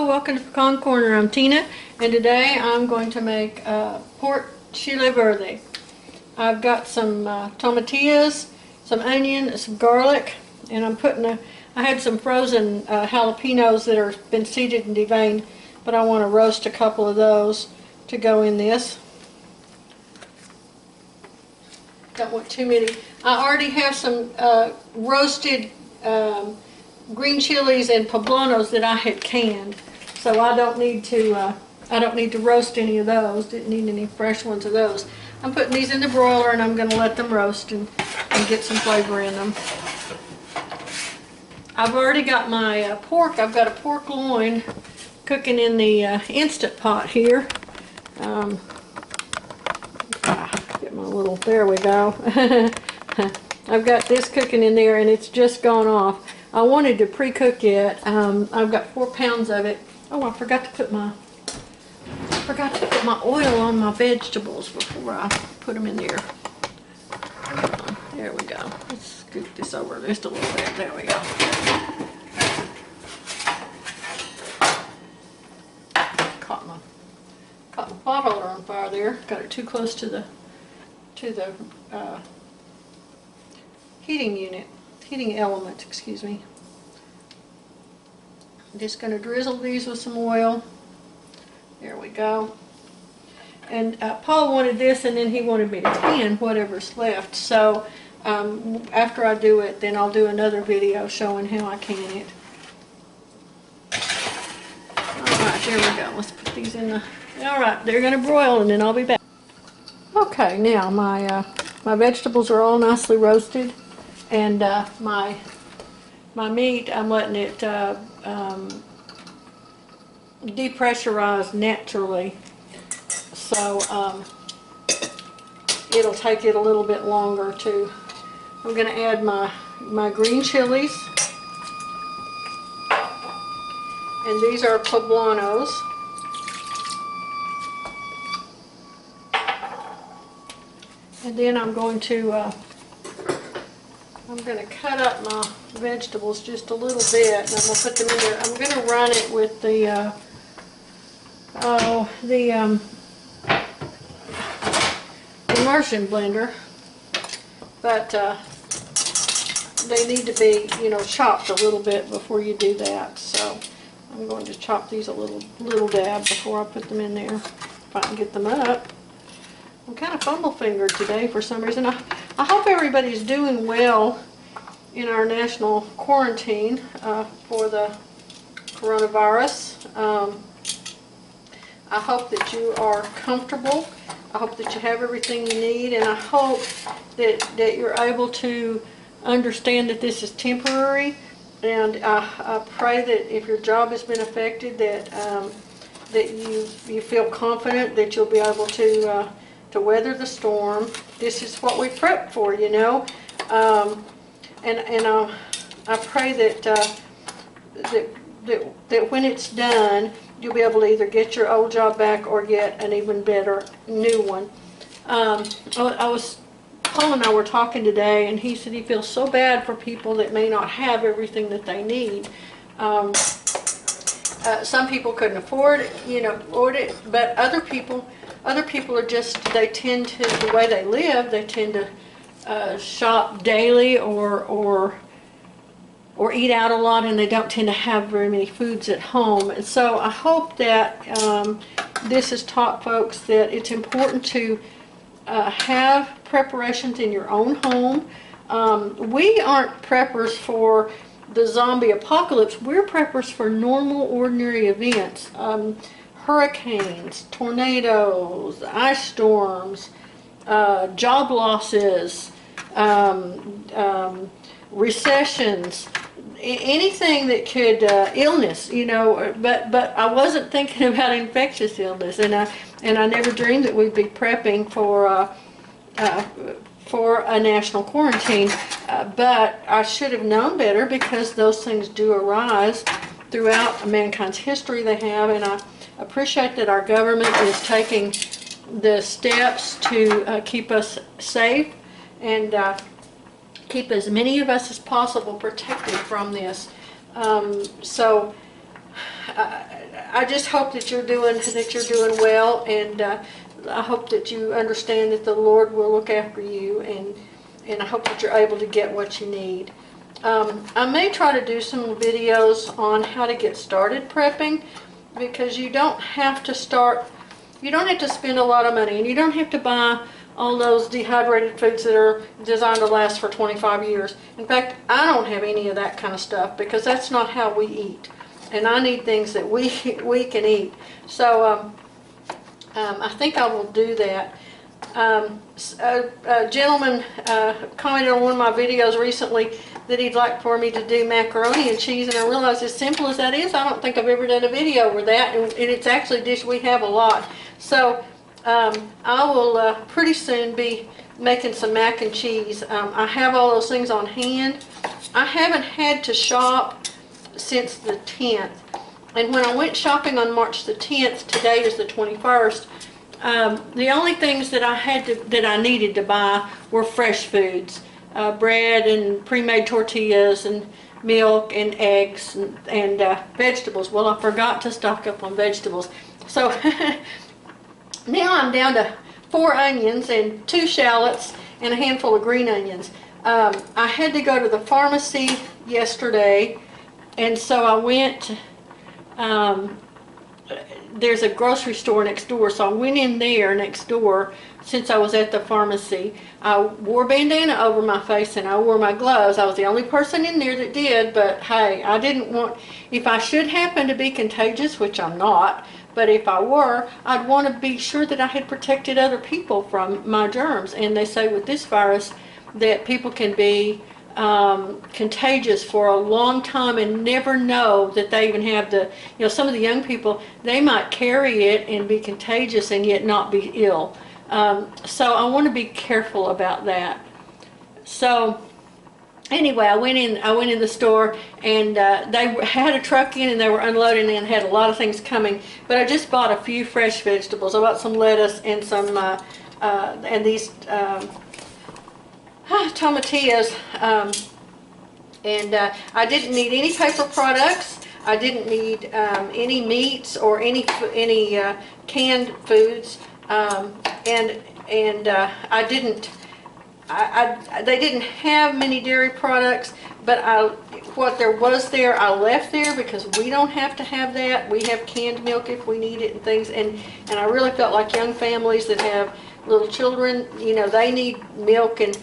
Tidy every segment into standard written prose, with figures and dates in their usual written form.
Hello, welcome to Pecan Corner. I'm Tina, and today I'm going to make pork Chile Verde. I've got some tomatillos, some onion, some garlic, and I'm putting I had some frozen jalapenos that are been seeded and deveined, but I want to roast a couple of those to go in this. Don't want too many. I already have some roasted green chilies and poblanos that I had canned, so I don't need to roast any of those. Didn't need any fresh ones of those. I'm putting these in the broiler and I'm going to let them roast and get some flavor in them. I've already got my pork. I've got a pork loin cooking in the Instant Pot here. Get my little, there we go. I've got this cooking in there and it's just gone off. I wanted to pre-cook it. I've got 4 pounds of it. Oh, I forgot to put my oil on my vegetables before I put them in there. There we go. Let's scoop this over just a little bit. There we go. Caught my pot holder on fire there. Got it too close to the heating element, excuse me. I'm just going to drizzle these with some oil. There we go. And Paul wanted this, and then he wanted me to can whatever's left. So after I do it, then I'll do another video showing how I can it. Alright, there we go. Let's put these in the... Alright, they're going to broil, and then I'll be back. Okay, now my vegetables are all nicely roasted. And my meat, I'm letting it depressurize naturally, so it'll take it a little bit longer to. I'm going to add my green chilies, and these are poblanos. And then I'm going to cut up my vegetables just a little bit, and I'm going to put them in there. I'm going to run it with the immersion blender, but they need to be, chopped a little bit before you do that. So I'm going to chop these a little dab before I put them in there, if I can get them up. I'm kind of fumble-fingered today for some reason. I hope everybody's doing well in our national quarantine for the coronavirus. I hope that you are comfortable. I hope that you have everything you need, and I hope that you're able to understand that this is temporary. And I pray that if your job has been affected, that you feel confident that you'll be able to weather the storm. This is what we prep for, And I pray that when it's done, you'll be able to either get your old job back or get an even better new one. Paul and I were talking today, and he said he feels so bad for people that may not have everything that they need. Some people couldn't afford it, but other people are just, they tend to, the way they live, they tend to shop daily or eat out a lot, and they don't tend to have very many foods at home. And so I hope that this has taught folks that it's important to have preparations in your own home. We aren't preppers for the zombie apocalypse. We're preppers for normal, ordinary events. Hurricanes, tornadoes, ice storms, job losses, recessions, anything that could, illness, but I wasn't thinking about infectious illness, and I never dreamed that we'd be prepping for a national quarantine, but I should have known better, because those things do arise throughout mankind's history. They have, and I appreciate that our government is taking the steps to keep us safe and keep as many of us as possible protected from this. So I just hope that you're doing well, and I hope that you understand that the Lord will look after you, and I hope that you're able to get what you need. I may try to do some videos on how to get started prepping, because you don't have to spend a lot of money, and you don't have to buy all those dehydrated foods that are designed to last for 25 years. In fact, I don't have any of that kind of stuff, because that's not how we eat. And I need things that we can eat. So I think I will do that. A gentleman commented on one of my videos recently that he'd like for me to do macaroni and cheese, and I realized, as simple as that is, I don't think I've ever done a video with that, and it's actually a dish we have a lot. So I will pretty soon be making some mac and cheese. I have all those things on hand. I haven't had to shop since the 10th, and when I went shopping on March the 10th, today is the 21st, the only things that I needed to buy were fresh foods, bread and pre-made tortillas and milk and eggs and vegetables. Well, I forgot to stock up on vegetables, so now I'm down to 4 onions and 2 shallots and a handful of green onions. I had to go to the pharmacy yesterday, and so I went. There's a grocery store next door, so I went in there next door since I was at the pharmacy. I wore a bandana over my face and I wore my gloves. I was the only person in there that did, but hey, I didn't want, if I should happen to be contagious, which I'm not, but if I were, I'd want to be sure that I had protected other people from my germs. And they say with this virus that people can be contagious for a long time and never know that they even have some of the young people, they might carry it and be contagious and yet not be ill. So I want to be careful about that. So anyway, I went in the store, and they had a truck in and they were unloading and had a lot of things coming, but I just bought a few fresh vegetables. I bought some lettuce and some and these tomatillos, and I didn't need any paper products. I didn't need any meats or any canned foods, and I didn't. They didn't have many dairy products, but what there was there, I left there, because we don't have to have that. We have canned milk if we need it and things, and I really felt like young families that have little children, they need milk and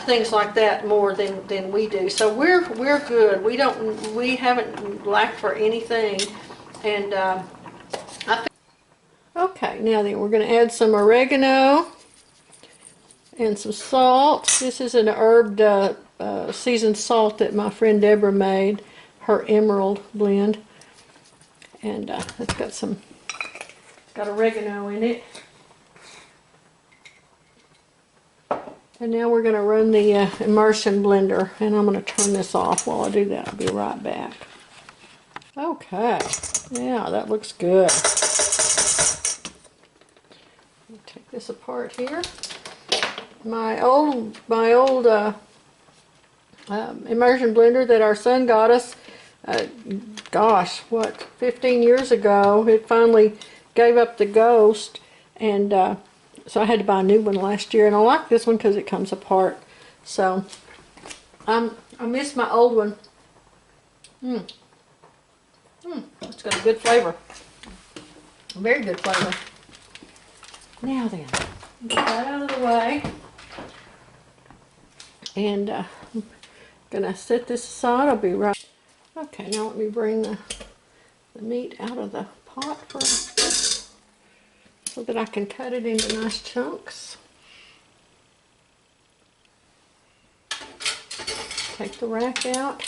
things like that more than we do. So we're good. We haven't lacked for anything, and okay, now then we're going to add some oregano and some salt. This is an herbed seasoned salt that my friend Deborah made, her emerald blend, and it's got oregano in it. And now we're going to run the immersion blender, and I'm going to turn this off. While I do that, I'll be right back. Okay, yeah, that looks good. Let me take this apart here. My old immersion blender that our son got us, gosh, 15 years ago, it finally gave up the ghost, and so I had to buy a new one last year, and I like this one because it comes apart. So I miss my old one. It's got a good flavor, a very good flavor. Now then, get that out of the way, and I'm gonna set this aside. I'll be right. Okay, now let me bring the meat out of the pot so that I can cut it into nice chunks. Take the rack out.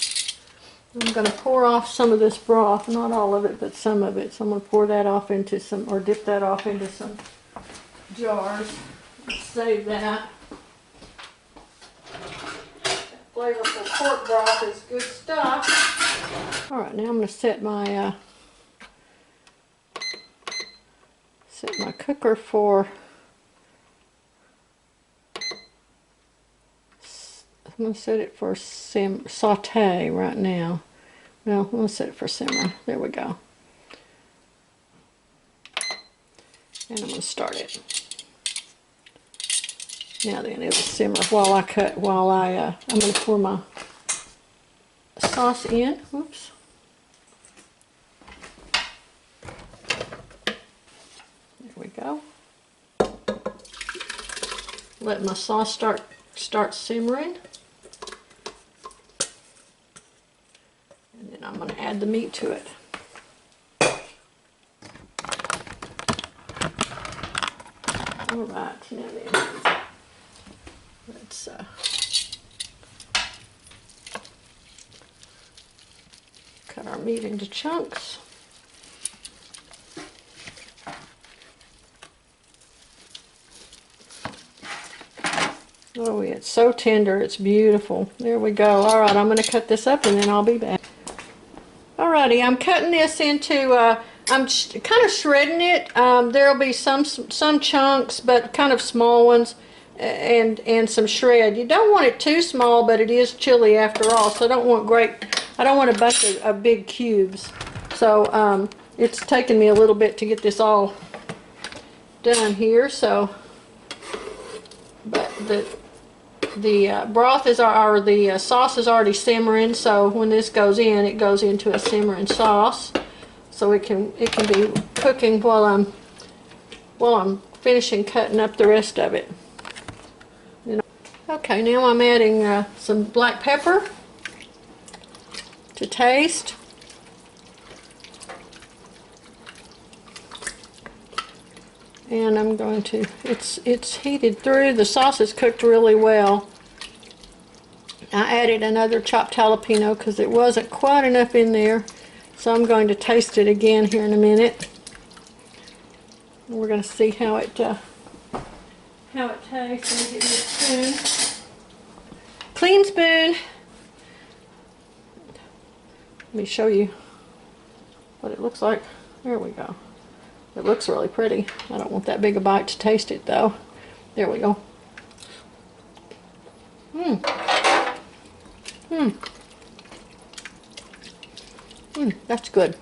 I'm going to pour off some of this broth, not all of it, but some of it. So I'm going to pour that off into some, or dip that off into some jars. Save that. That flavorful pork broth is good stuff. All right, now I'm going to set my cooker for, I'm going to set it for saute right now. Well, we'll set it for simmer. There we go. And I'm going to start it. Now then, it'll simmer while I I'm going to pour my sauce in. Whoops. There we go. Let my sauce start simmering. And then I'm going to add the meat to it. All right, now then, let's cut our meat into chunks. Oh, it's so tender, it's beautiful. There we go. All right, I'm going to cut this up and then I'll be back. Alrighty, I'm cutting this into, I'm kind of shredding it. There'll be some chunks, but kind of small ones, and some shred. You don't want it too small, but it is chili after all, so I don't want a bunch of big cubes. So it's taken me a little bit to get this all done here. So, but the broth is, or the sauce is already simmering, so when this goes in, it goes into a simmering sauce, so it can be cooking while I'm finishing cutting up the rest of it. Okay, now I'm adding some black pepper to taste. And I'm going to, it's heated through, the sauce is cooked really well. I added another chopped jalapeno because it wasn't quite enough in there. So I'm going to taste it again here in a minute. And we're going to see how it tastes. Let me get me a spoon. Clean spoon. Let me show you what it looks like. There we go. It looks really pretty. I don't want that big a bite to taste it though. There we go. That's good.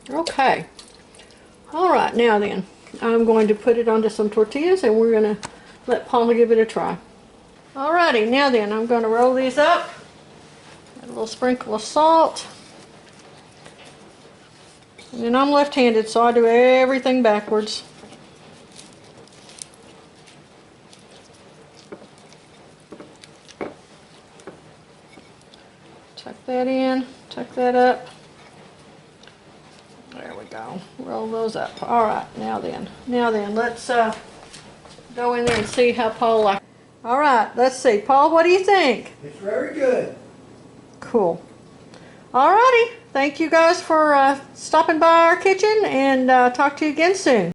Okay. Alright, now then, I'm going to put it onto some tortillas and we're going to let Paula give it a try. Alrighty, now then, I'm going to roll these up. Add a little sprinkle of salt. And I'm left-handed, so I do everything backwards. Tuck that in, tuck that up. There we go. Roll those up. All right, now then, let's go in there and see how Paul likes it. All right, let's see. Paul, what do you think? It's very good. Cool. All righty. Thank you guys for stopping by our kitchen, and talk to you again soon.